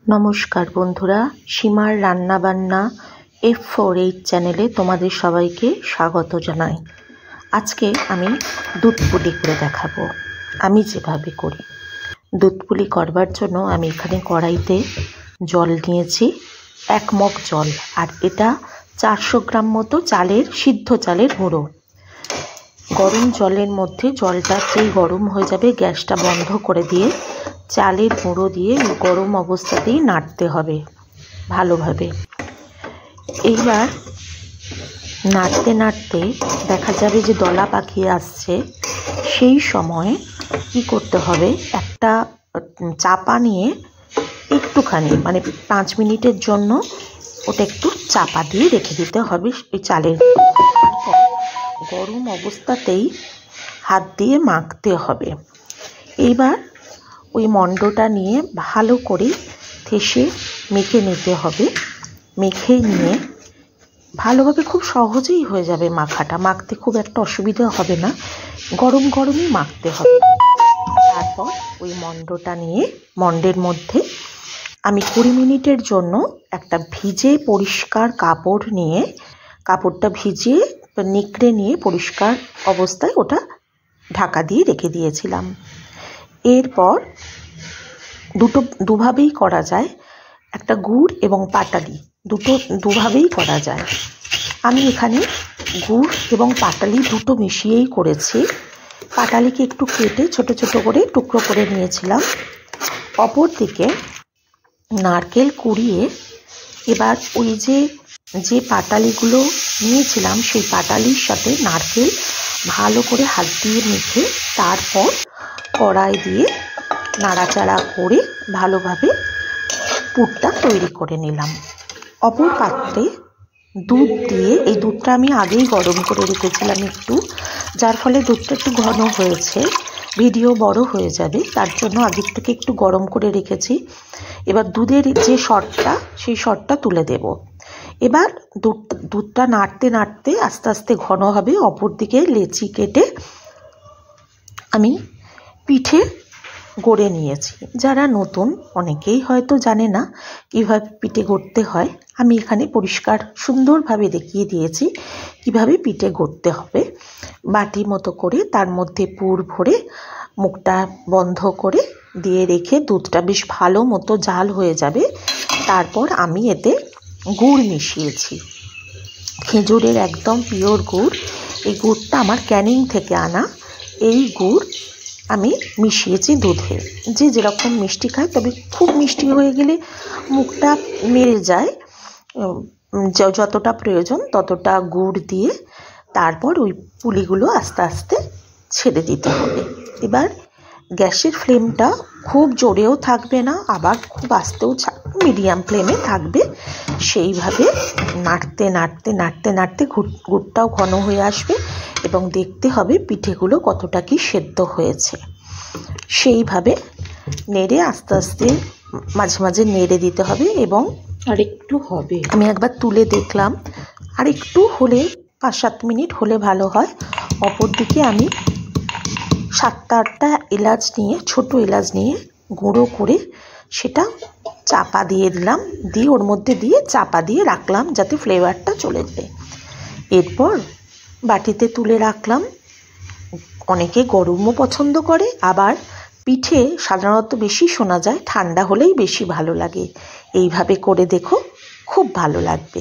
নমস্কার বন্ধুরা, সীমার রান্নাবান্না F48 চ্যানেলে তোমাদের সবাইকে স্বাগত জানাই। আজকে আমি দুধ পুলি করে দেখাবো আমি যেভাবে করি। দুধ পুলি করবার জন্য আমি এখানে কড়াইতে জল নিয়েছি, 1 মগ জল, আর এটা 400 গ্রাম মতো সিদ্ধ চালের গুঁড়ো। গরম জলের মধ্যে জলটা যেই গরম হয়ে যাবে গ্যাসটা বন্ধ করে দিয়ে চালের গুঁড়ো দিয়ে গরম অবস্থাতেই নাড়তে হবে ভালোভাবে। এইবার নাড়তে নাড়তে দেখা যাবে যে দলা পাকিয়ে আসছে। সেই সময় কি করতে হবে, একটা চাপা নিয়ে একটুখানি 5 মিনিটের জন্য ওটা একটু চাপা দিয়ে রেখে দিতে হবে এই চালের। গরম অবস্থাতেই হাত দিয়ে মাখতে হবে। এইবার ওই মণ্ডটা নিয়ে ভালো করে ঠেসে মেখে নিতে হবে। মেখে নিয়ে ভালোভাবে খুব সহজেই হয়ে যাবে মাখাটা, মাখতে খুব একটা অসুবিধা হবে না, গরম গরমই মাখতে হবে। তারপর ওই মণ্ডটা নিয়ে মণ্ডের মধ্যে আমি 20 মিনিটের জন্য একটা ভিজে পরিষ্কার কাপড় নিয়ে কাপড়টা ভিজিয়ে নিকড়ে নিয়ে পরিষ্কার অবস্থায় ওটা ঢাকা দিয়ে রেখে দিয়েছিলাম। এরপর দুভাবেই করা যায়, একটা গুড় এবং পাটালি দুভাবেই করা যায়। আমি এখানে গুড় এবং পাটালি দুটো মিশিয়েই করেছি। পাটালিকে একটু কেটে ছোট ছোট করে টুকরো করে নিয়েছিলাম। অপর দিকে নারকেল কুড়িয়ে এবার ওই যে পাটালিগুলো নিয়েছিলাম সেই পাটালির সাথে নারকেল ভালো করে হাত দিয়ে মেখে তারপর কড়াই দিয়ে নাড়াচাড়া করে ভালোভাবে পুরটা তৈরি করে নিলাম। অপর পাত্রে দুধ দিয়ে, এই দুধটা আমি আগেই গরম করে রেখেছিলাম একটু, যার ফলে দুধটা একটু ঘন হয়েছে, ভিডিও বড় হয়ে যাবে, তার জন্য আগের থেকে একটু গরম করে রেখেছি। এবার দুধের যে শটটা সেই শটটা তুলে দেব। এবার দুধটা নাড়তে নাড়তে আস্তে আস্তে ঘন হবে। অপর দিকে লেচি কেটে আমি পিঠে গড়ে নিয়েছি। যারা নতুন অনেকেই হয়তো জানে না কীভাবে পিঠে গড়তে হয়, আমি এখানে পরিষ্কার সুন্দরভাবে দেখিয়ে দিয়েছি কিভাবে পিঠে গড়তে হবে। বাটি মতো করে তার মধ্যে পুর ভরে মুখটা বন্ধ করে দিয়ে রেখে দুধটা বেশ ভালো মতো জাল হয়ে যাবে। তারপর আমি এতে গুড় মিশিয়েছি, খেজুরের একদম পিওর গুড়। এই গুড়টা আমার ক্যানিং থেকে আনা। এই গুড় আমি মিশিয়েছি দুধে। যে যেরকম মিষ্টি খায়, তবে খুব মিষ্টি হয়ে গেলে মুখটা মেরে যায়, যতটা প্রয়োজন ততটা গুড় দিয়ে তারপর ওই পুলিগুলো আস্তে আস্তে ছেড়ে দিতে হবে। এবার গ্যাসের ফ্লেমটা খুব জোরেও থাকবে না, আবার খুব আস্তেও মিডিয়াম ফ্লেমে থাকবে। সেইভাবে নাড়তে নাড়তে নাড়তে নাড়তে গুড়টাও ঘন হয়ে আসবে এবং দেখতে হবে পিঠেগুলো কতটা কি সেদ্ধ হয়েছে। সেইভাবে নেড়ে আস্তে আস্তে মাঝে মাঝে নেড়ে দিতে হবে। এবং আরেকটু হবে, আমি একবার তুলে দেখলাম, আর একটু হলে 5-7 মিনিট হলে ভালো হয়। অপর দিকে আমি 7-8টা এলাচ নিয়ে, ছোট এলাচ নিয়ে গুঁড়ো করে সেটা চাপা দিয়ে দিলাম, দিয়ে ওর মধ্যে দিয়ে চাপা দিয়ে রাখলাম যাতে ফ্লেভারটা চলে যায়। এরপর বাটিতে তুলে রাখলাম। অনেকে গরমও পছন্দ করে, আবার পিঠে সাধারণত বেশি শোনা যায় ঠান্ডা হলেই বেশি ভালো লাগে। এইভাবে করে দেখো, খুব ভালো লাগবে।